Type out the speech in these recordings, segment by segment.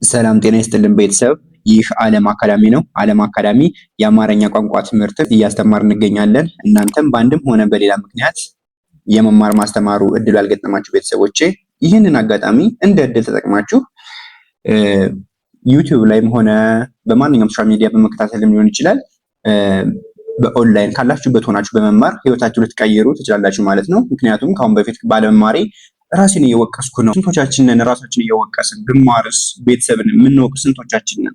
ሰላም ጤና ይስጥልን ቤተሰብ፣ ይህ ዓለም አካዳሚ ነው። ዓለም አካዳሚ የአማርኛ ቋንቋ ትምህርት እያስተማር እንገኛለን። እናንተም በአንድም ሆነ በሌላ ምክንያት የመማር ማስተማሩ እድሉ ያልገጠማችሁ ቤተሰቦቼ ይህንን አጋጣሚ እንደ እድል ተጠቅማችሁ ዩቲዩብ ላይም ሆነ በማንኛውም ሶሻል ሚዲያ በመከታተልም ሊሆን ይችላል በኦንላይን ካላችሁበት ሆናችሁ በመማር ህይወታችሁ ልትቀይሩ ትችላላችሁ ማለት ነው። ምክንያቱም ከአሁን በፊት ባለመማሬ ራሴን እየወቀስኩ ነው። ስንቶቻችንን ራሳችን እየወቀስን ብማርስ ቤተሰብን የምንወቅስ ስንቶቻችንን?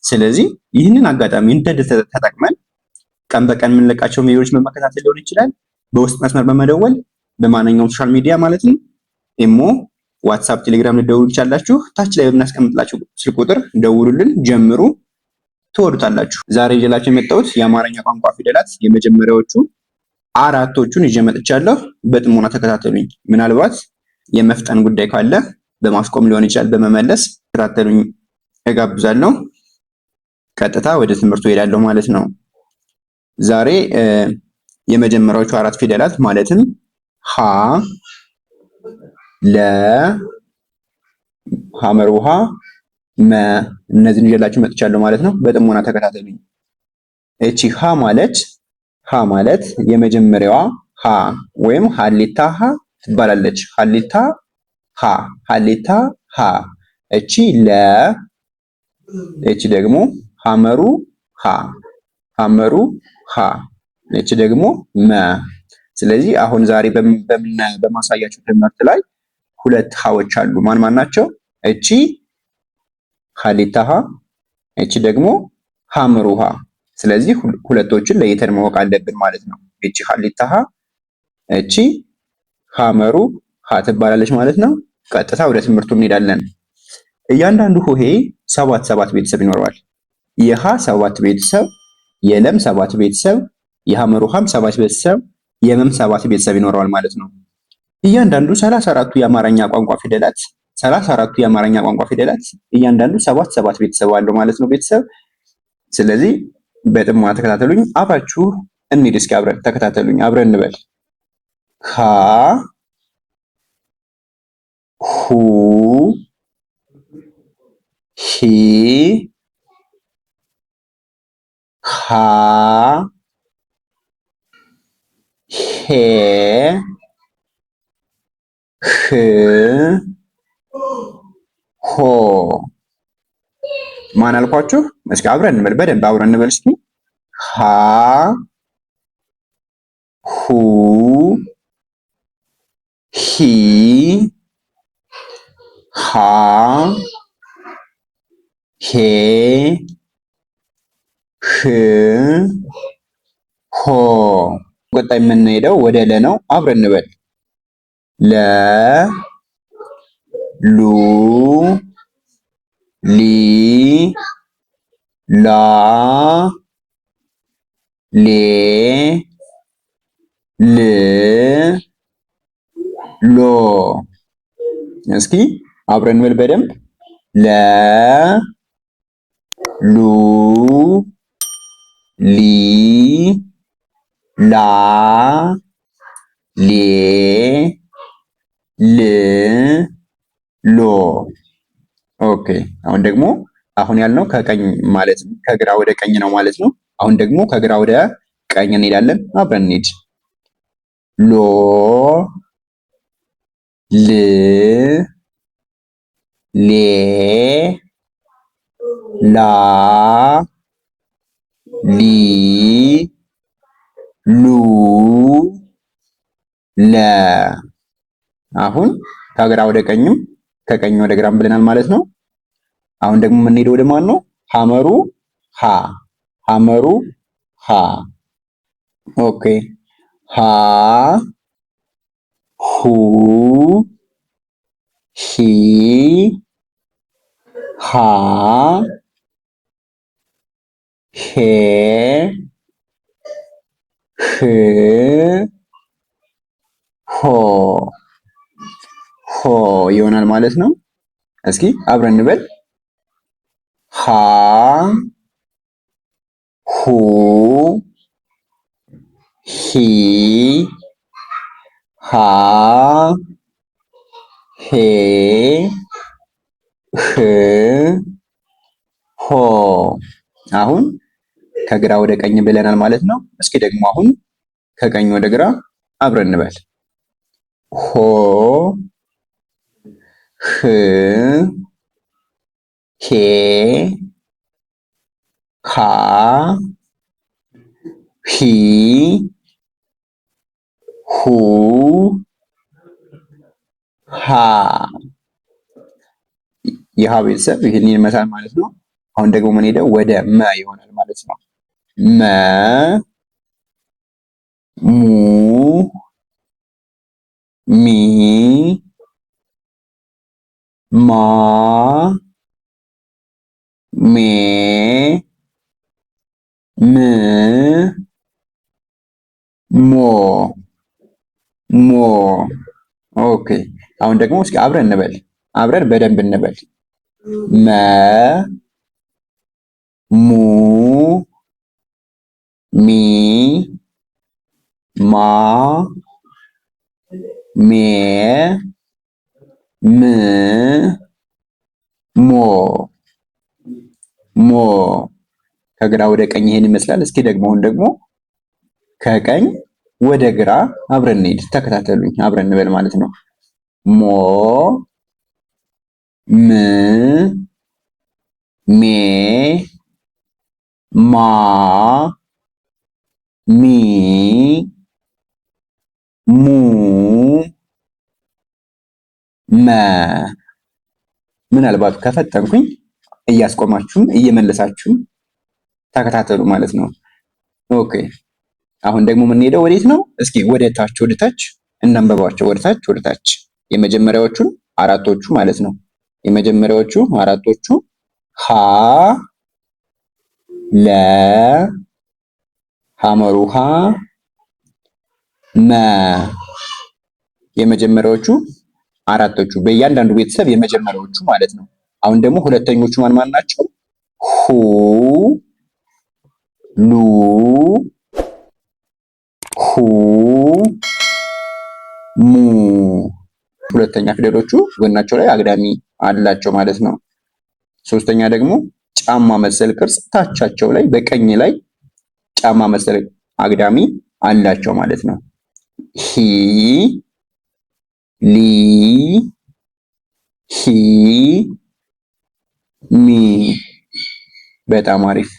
ስለዚህ ይህንን አጋጣሚ እንደ ዕድል ተጠቅመን ቀን በቀን የምንለቃቸው ቪዲዮዎች በመከታተል ሊሆን ይችላል፣ በውስጥ መስመር በመደወል በማንኛውም ሶሻል ሚዲያ ማለት ነው፣ ኢሞ፣ ዋትስአፕ፣ ቴሌግራም ልደውሉ ይቻላችሁ። ታች ላይ በምናስቀምጥላችሁ ስልክ ቁጥር ደውሉልን፣ ጀምሩ፣ ትወዱታላችሁ። ዛሬ ይዤላችሁ የመጣሁት የአማርኛ ቋንቋ ፊደላት የመጀመሪያዎቹ አራቶቹን ይዤ መጥቻለሁ። በጥሞና ተከታተሉኝ። ምናልባት የመፍጠን ጉዳይ ካለ በማስቆም ሊሆን ይችላል በመመለስ ተከታተሉኝ እጋብዛለሁ። ቀጥታ ወደ ትምህርቱ ሄዳለሁ ማለት ነው። ዛሬ የመጀመሪያዎቹ አራት ፊደላት ማለትም ሀ፣ ለ፣ ሐመር ውሃ፣ መ እነዚህን ይዤላችሁ መጥቻለሁ ማለት ነው። በጥሞና ተከታተሉኝ። እቺ ሀ ማለት የመጀመሪያዋ ሀ ወይም ሀሌታ ሀ ትባላለች። ሀሌታ ሀ። እቺ ለ፣ እቺ ደግሞ ሐመሩ ሀ፣ እቺ ደግሞ መ። ስለዚህ አሁን ዛሬ በማሳያችሁ ትምህርት ላይ ሁለት ሀዎች አሉ። ማን ናቸው? እቺ ሀሌታ ሀ፣ እቺ ደግሞ ሐመሩ ሀ። ስለዚህ ሁለቶችን ለይተን ማወቅ አለብን ማለት ነው። እቺ ሀሌታ ሀ፣ እቺ ሐመሩ ሀ ትባላለች ማለት ነው። ቀጥታ ወደ ትምህርቱ እንሄዳለን። እያንዳንዱ ሆሄ ሰባት ቤተሰብ ይኖረዋል። የሀ 7 ቤተሰብ፣ የለም 7 ቤተሰብ፣ የሐመሩ ሀም 7 ቤተሰብ፣ የመም 7 ቤተሰብ ይኖረዋል ማለት ነው። እያንዳንዱ 34ቱ የአማርኛ ቋንቋ ፊደላት እያንዳንዱ 7 ቤተሰብ አለው ማለት ነው ቤተሰብ። ስለዚህ በጥሞና ተከታተሉኝ። አብራችሁ እንሂድ። እስኪ አብረን ተከታተሉኝ፣ አብረን እንበል። ሀ፣ ሁ፣ ሂ፣ ሃ፣ ሄ፣ ህ፣ ሆ። ማን አልኳችሁ? እስኪ አብረን እንበል፣ በደንብ አብረን እንበል እስኪ። ሀ፣ ሁ፣ ሂ፣ ሃ፣ ሄ፣ ህ፣ ሆ። ቀጣይ የምንሄደው ወደ ለ ነው። አብረን እንበል። ለ፣ ሉ፣ ሊ፣ ላ፣ ሌ፣ ል፣ ሎ። እስኪ አብረን እንበል በደንብ። ለ፣ ሉ፣ ሊ፣ ላ፣ ሌ፣ ል፣ ሎ። ኦኬ። አሁን ያልነው ከቀኝ ማለት ነው፣ ከግራ ወደ ቀኝ ነው ማለት ነው። አሁን ደግሞ ከግራ ወደ ቀኝ እንሄዳለን። አብረን እንሂድ። ሎ፣ ል፣ ሌ፣ ላ፣ ሊ፣ ሉ፣ ለ። አሁን ከግራ ወደ ቀኝም ከቀኝ ወደ ግራም ብለናል ማለት ነው። አሁን ደግሞ የምንሄደው ወደ ማን ነው? ሐመሩ ሀ። ኦኬ። ሀ፣ ሁ፣ ሂ፣ ሃ፣ ሄ፣ ህ፣ ሆ ይሆናል ማለት ነው። እስኪ አብረን እንበል። ሀ፣ ሁ፣ ሂ፣ ሃ፣ ሄ፣ ህ አሁን ከግራ ወደ ቀኝ ብለናል ማለት ነው። እስኪ ደግሞ አሁን ከቀኝ ወደ ግራ አብረን እንበል። ሆ ህ ሄ ሃ ሂ ሁ ሃ። የሃ ቤተሰብ ይህን ይመስላል ማለት ነው። አሁን ደግሞ ምን ሄደው ወደ መ ይሆናል ማለት ነው። መ ሙ ሚ ማ ሜ ም ሞ ሞ። ኦኬ አሁን ደግሞ እስኪ አብረን እንበል፣ አብረን በደንብ እንበል። መ ሙ ሚ ማ ሜ ም ሞ ሞ። ከግራ ወደ ቀኝ ይሄን ይመስላል። እስኪ ደግሞ ከቀኝ ወደ ግራ አብረን እንሂድ። ተከታተሉኝ፣ አብረን እንበል ማለት ነው። ሞ ም ሜ ማ ሚ ሙ መ። ምናልባት ከፈጠንኩኝ እያስቆማችሁም እየመለሳችሁም ተከታተሉ ማለት ነው። ኦኬ አሁን ደግሞ የምንሄደው ወዴት ነው? እስኪ ወደ ታች እናንበባቸው። ወደ ታች የመጀመሪያዎቹን አራቶቹ ማለት ነው። የመጀመሪያዎቹ አራቶቹ ሀ ለ ሐመሩሃ መ። የመጀመሪያዎቹ አራቶቹ በእያንዳንዱ ቤተሰብ የመጀመሪያዎቹ ማለት ነው። አሁን ደግሞ ሁለተኞቹ ማን ናቸው? ሁ ሉ ሁ ሙ። ሁለተኛ ፊደሎቹ ጎናቸው ላይ አግዳሚ አላቸው ማለት ነው። ሶስተኛ ደግሞ ጫማ መሰል ቅርጽ ታቻቸው ላይ በቀኝ ላይ ጫማ መሰል አግዳሚ አላቸው ማለት ነው። ሂ ሊ ሂ ሚ። በጣም አሪፍ።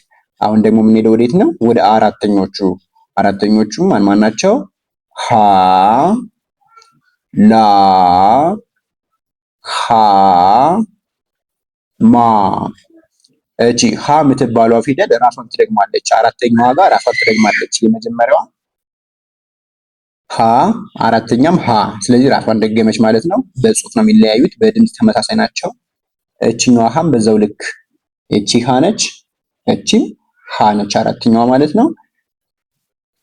አሁን ደግሞ የምንሄደው ወዴት ነው? ወደ አራተኞቹ። አራተኞቹ ማን ናቸው? ሀ ላ ሃ ማ። እቺ ሀ የምትባሏ ፊደል ራሷን ትደግማለች። አራተኛዋ ጋር ራሷን ትደግማለች። የመጀመሪያዋ ሀ፣ አራተኛም ሀ። ስለዚህ ራሷን ደገመች ማለት ነው። በጽሁፍ ነው የሚለያዩት፣ በድምፅ ተመሳሳይ ናቸው። እቺኛዋ ሀም በዛው ልክ እቺ ሀ ነች፣ እቺም ሀ ነች፣ አራተኛዋ ማለት ነው።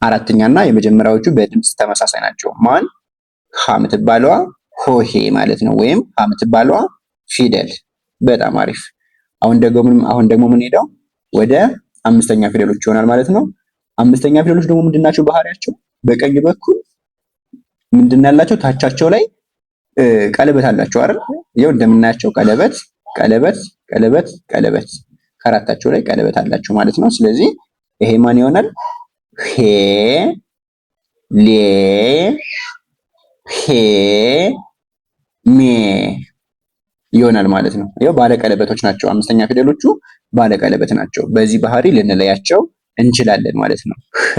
አራተኛና የመጀመሪያዎቹ በድምፅ ተመሳሳይ ናቸው። ማን? ሀ የምትባለዋ ሆሄ ማለት ነው፣ ወይም ሀ የምትባለዋ ፊደል። በጣም አሪፍ። አሁን ደግሞ የምንሄደው ወደ አምስተኛ ፊደሎች ይሆናል ማለት ነው። አምስተኛ ፊደሎች ደግሞ ምንድናቸው ባህሪያቸው? በቀኝ በኩል ምንድን ያላቸው? ታቻቸው ላይ ቀለበት አላቸው አይደል? ይኸው እንደምናያቸው ቀለበት ቀለበት ቀለበት ቀለበት፣ ከአራታቸው ላይ ቀለበት አላቸው ማለት ነው። ስለዚህ ይሄ ማን ይሆናል? ሄ ሌ ሄ ሜ ይሆናል ማለት ነው። ይኸው ባለቀለበቶች ናቸው። አምስተኛ ፊደሎቹ ባለቀለበት ናቸው። በዚህ ባህሪ ልንለያቸው እንችላለን ማለት ነው። ህ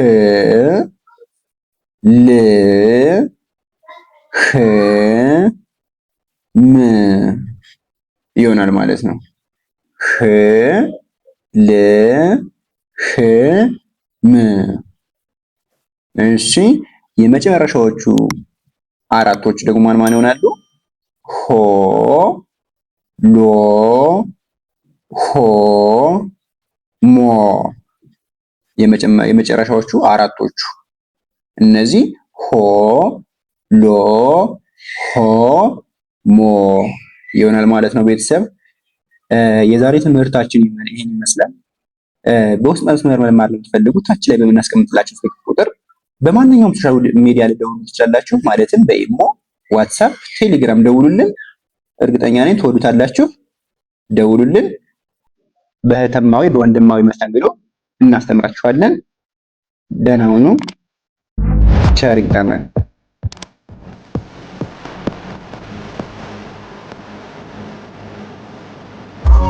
ል ህ ም ይሆናል ማለት ነው። ህ ል ህ ም። እሺ የመጨረሻዎቹ አራቶች ደግሞ ማን ይሆናሉ? ሆ ሎ ሆ ሞ። የመጨረሻዎቹ አራቶቹ እነዚህ ሆ ሎ ሆ ሞ ይሆናል ማለት ነው። ቤተሰብ የዛሬ ትምህርታችን ይሄን ይመስላል። በውስጥ መስመር መማር ለምትፈልጉ ታች ላይ በምናስቀምጥላችሁ ስልክ ቁጥር በማንኛውም ሶሻል ሚዲያ ላይ ደውሉ ትችላላችሁ። ማለትም በኢሞ፣ ዋትሳፕ፣ ቴሌግራም ደውሉልን። እርግጠኛ ነኝ ትወዱታላችሁ። ደውሉልን። በእህትማዊ በወንድማዊ መስተንግዶ እናስተምራችኋለን። ደህና ሁኑ። ቸር ይግጠመን።